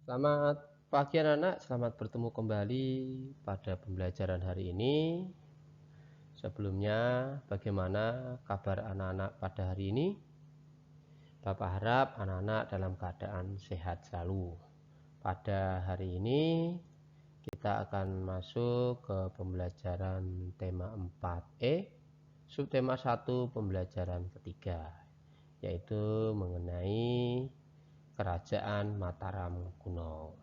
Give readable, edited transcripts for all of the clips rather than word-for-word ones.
Selamat pagi anak-anak, selamat bertemu kembali pada pembelajaran hari ini. Sebelumnya, bagaimana kabar anak-anak pada hari ini? Bapak harap anak-anak dalam keadaan sehat selalu. Pada hari ini, kita akan masuk ke pembelajaran tema 4E, subtema 1 pembelajaran ketiga, yaitu mengenai Kerajaan Mataram kuno.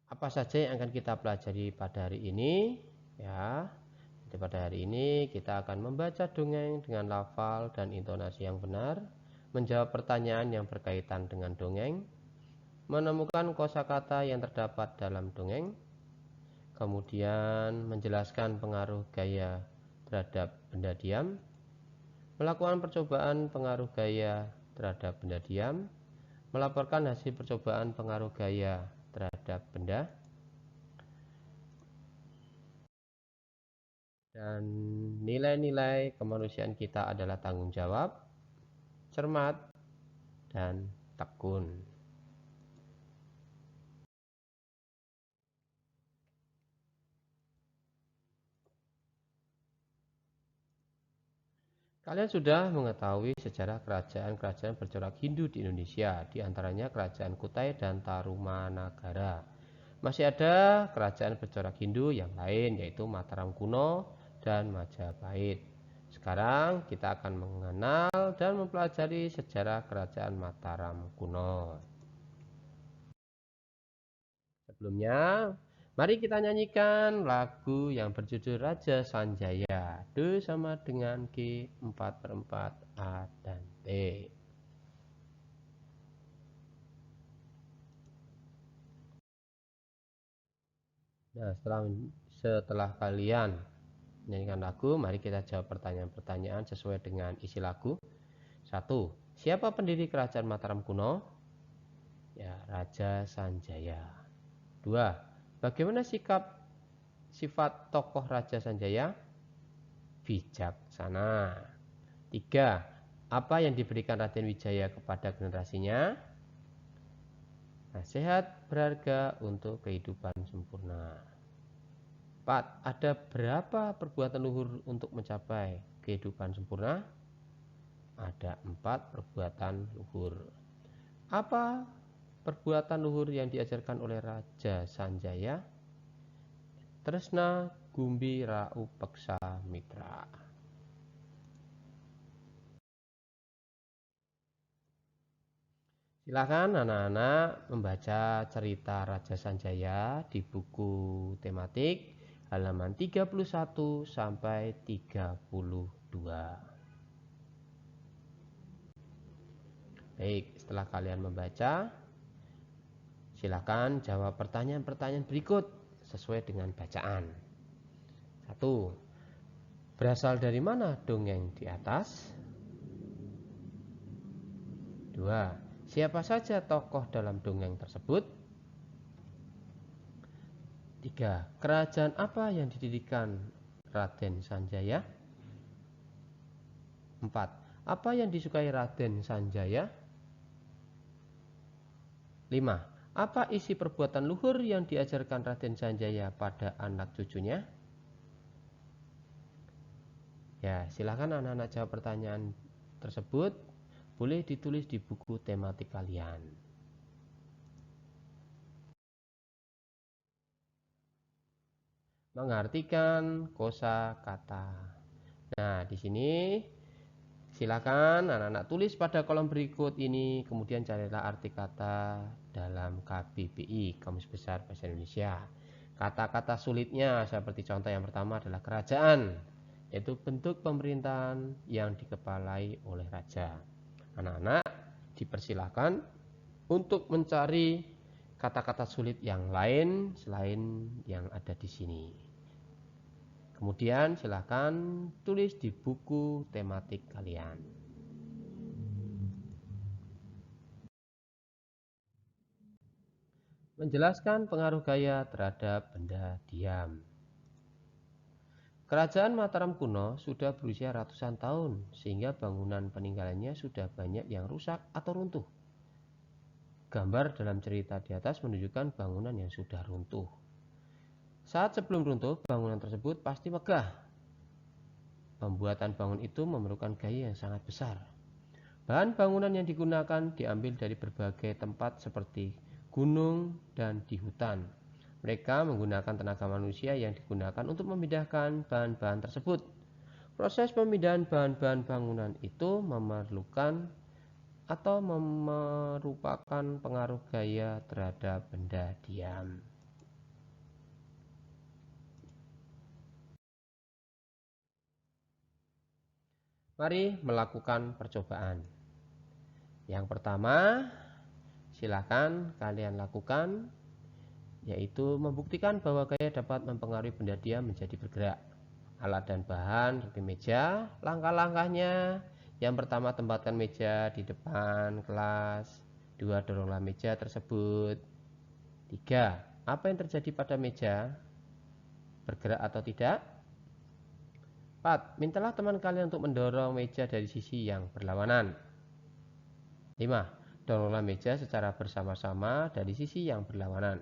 Apa saja yang akan kita pelajari pada hari ini? Ya, jadi pada hari ini kita akan membaca dongeng dengan lafal dan intonasi yang benar, menjawab pertanyaan yang berkaitan dengan dongeng, menemukan kosakata yang terdapat dalam dongeng, kemudian menjelaskan pengaruh gaya terhadap benda diam, melakukan percobaan pengaruh gaya terhadap benda diam, melaporkan hasil percobaan pengaruh gaya terhadap benda, dan nilai-nilai kemanusiaan kita adalah tanggung jawab, cermat, dan tekun. Kalian sudah mengetahui sejarah kerajaan-kerajaan bercorak Hindu di Indonesia, di antaranya Kerajaan Kutai dan Tarumanagara. Masih ada kerajaan bercorak Hindu yang lain, yaitu Mataram kuno dan Majapahit. Sekarang kita akan mengenal dan mempelajari sejarah kerajaan Mataram kuno. Sebelumnya, mari kita nyanyikan lagu yang berjudul Raja Sanjaya. Do sama dengan G 4/4 A dan B. Nah, setelah kalian menyanyikan lagu, mari kita jawab pertanyaan-pertanyaan sesuai dengan isi lagu. 1. Siapa pendiri kerajaan Mataram kuno? Ya, Raja Sanjaya. 2. Bagaimana sifat tokoh Raja Sanjaya? Bijaksana. 3. Apa yang diberikan Raden Wijaya kepada generasinya? Nasihat berharga untuk kehidupan sempurna. 4. Ada berapa perbuatan luhur untuk mencapai kehidupan sempurna? Ada 4 perbuatan luhur. Apa perbuatan luhur yang diajarkan oleh Raja Sanjaya? Tresna Gumbi Rau Peksa Mitra. Silakan anak-anak membaca cerita Raja Sanjaya di buku tematik halaman 31 sampai 32. Baik, setelah kalian membaca, silakan jawab pertanyaan-pertanyaan berikut sesuai dengan bacaan. 1. Berasal dari mana dongeng di atas? 2. Siapa saja tokoh dalam dongeng tersebut? 3. Kerajaan apa yang didirikan Raden Sanjaya? 4. Apa yang disukai Raden Sanjaya? 5. Apa isi perbuatan luhur yang diajarkan Raden Sanjaya pada anak cucunya? Ya, silakan anak-anak jawab pertanyaan tersebut. Boleh ditulis di buku tematik kalian. Mengartikan kosakata. Nah, di sini silakan anak-anak tulis pada kolom berikut ini, kemudian carilah arti kata dalam KBBI, Kamus Besar Bahasa Indonesia. Kata-kata sulitnya seperti contoh yang pertama adalah kerajaan, yaitu bentuk pemerintahan yang dikepalai oleh raja. Anak-anak dipersilakan untuk mencari kata-kata sulit yang lain selain yang ada di sini. Kemudian silakan tulis di buku tematik kalian. Menjelaskan pengaruh gaya terhadap benda diam. Kerajaan Mataram kuno sudah berusia ratusan tahun, sehingga bangunan peninggalannya sudah banyak yang rusak atau runtuh. Gambar dalam cerita di atas menunjukkan bangunan yang sudah runtuh. Saat sebelum runtuh, bangunan tersebut pasti megah. Pembuatan bangun itu memerlukan gaya yang sangat besar. Bahan bangunan yang digunakan diambil dari berbagai tempat seperti gunung dan di hutan. Mereka menggunakan tenaga manusia yang digunakan untuk memindahkan bahan-bahan tersebut. Proses pemindahan bahan-bahan bangunan itu memerlukan atau merupakan pengaruh gaya terhadap benda diam. Mari melakukan percobaan. Yang pertama, silakan kalian lakukan, yaitu membuktikan bahwa gaya dapat mempengaruhi benda diam menjadi bergerak. Alat dan bahan seperti meja, langkah-langkahnya. Yang pertama, tempatkan meja di depan kelas. 2, doronglah meja tersebut. 3, apa yang terjadi pada meja? Bergerak atau tidak? 4, mintalah teman kalian untuk mendorong meja dari sisi yang berlawanan. 5, doronglah meja secara bersama-sama dari sisi yang berlawanan.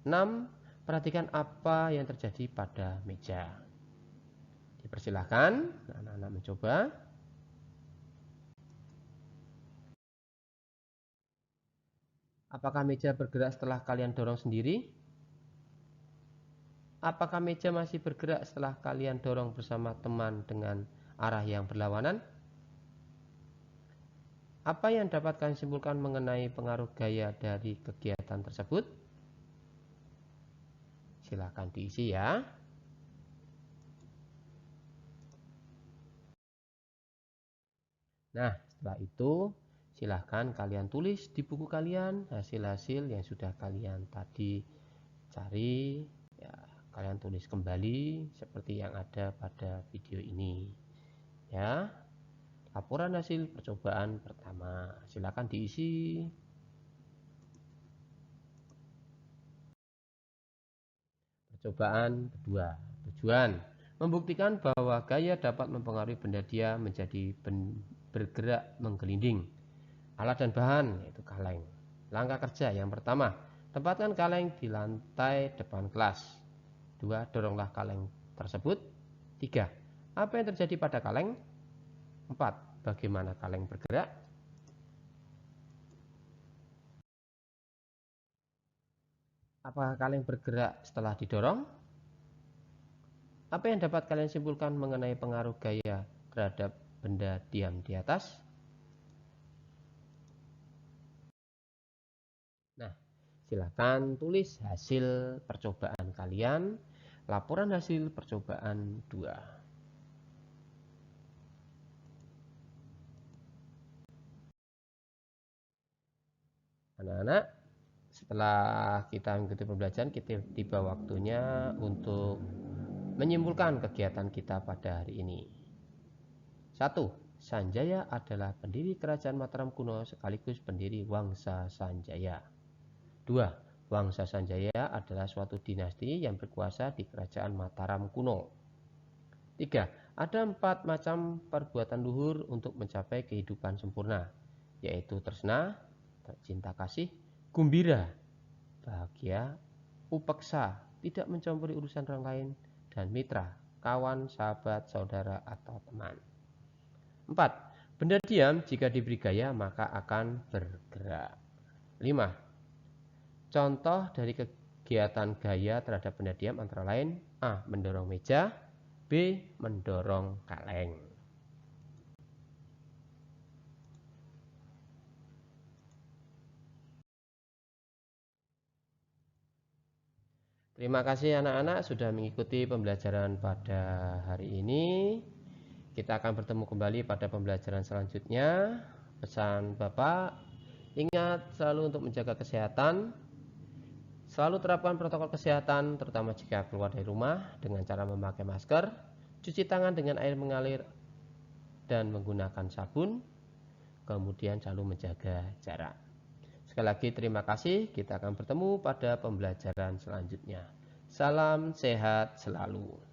6, perhatikan apa yang terjadi pada meja. Dipersilahkan anak-anak mencoba. Apakah meja bergerak setelah kalian dorong sendiri? Apakah meja masih bergerak setelah kalian dorong bersama teman dengan arah yang berlawanan? Apa yang dapat kalian simpulkan mengenai pengaruh gaya dari kegiatan tersebut? Silakan diisi ya. Nah, setelah itu silahkan kalian tulis di buku kalian hasil-hasil yang sudah kalian tadi cari. Ya, kalian tulis kembali seperti yang ada pada video ini. Ya, laporan hasil percobaan pertama. Silahkan diisi. Percobaan kedua. Tujuan membuktikan bahwa gaya dapat mempengaruhi benda diam menjadi bergerak menggelinding. Alat dan bahan yaitu kaleng. Langkah kerja yang pertama, tempatkan kaleng di lantai depan kelas. 2, doronglah kaleng tersebut. 3, apa yang terjadi pada kaleng? 4, bagaimana kaleng bergerak? Apakah kaleng bergerak setelah didorong? Apa yang dapat kalian simpulkan mengenai pengaruh gaya terhadap benda diam di atas? Nah, silakan tulis hasil percobaan kalian, laporan hasil percobaan 2. Anak-anak, setelah kita mengikuti pembelajaran, kita tiba waktunya untuk menyimpulkan kegiatan kita pada hari ini. 1. Sanjaya adalah pendiri kerajaan Mataram kuno sekaligus pendiri Wangsa Sanjaya. 2. Wangsa Sanjaya adalah suatu dinasti yang berkuasa di kerajaan Mataram kuno. 3. Ada 4 macam perbuatan luhur untuk mencapai kehidupan sempurna, yaitu tresna, cinta kasih, gumbira, bahagia, upeksa, tidak mencampuri urusan orang lain, dan mitra, kawan, sahabat, saudara, atau teman. 4. Benda diam jika diberi gaya maka akan bergerak. 5. Contoh dari kegiatan gaya terhadap benda diam antara lain: A. Mendorong meja, B. Mendorong kaleng. Terima kasih anak-anak sudah mengikuti pembelajaran pada hari ini. Kita akan bertemu kembali pada pembelajaran selanjutnya. Pesan Bapak, ingat selalu untuk menjaga kesehatan. Selalu terapkan protokol kesehatan, terutama jika keluar dari rumah dengan cara memakai masker, cuci tangan dengan air mengalir dan menggunakan sabun, kemudian selalu menjaga jarak. Sekali lagi terima kasih, kita akan bertemu pada pembelajaran selanjutnya. Salam sehat selalu.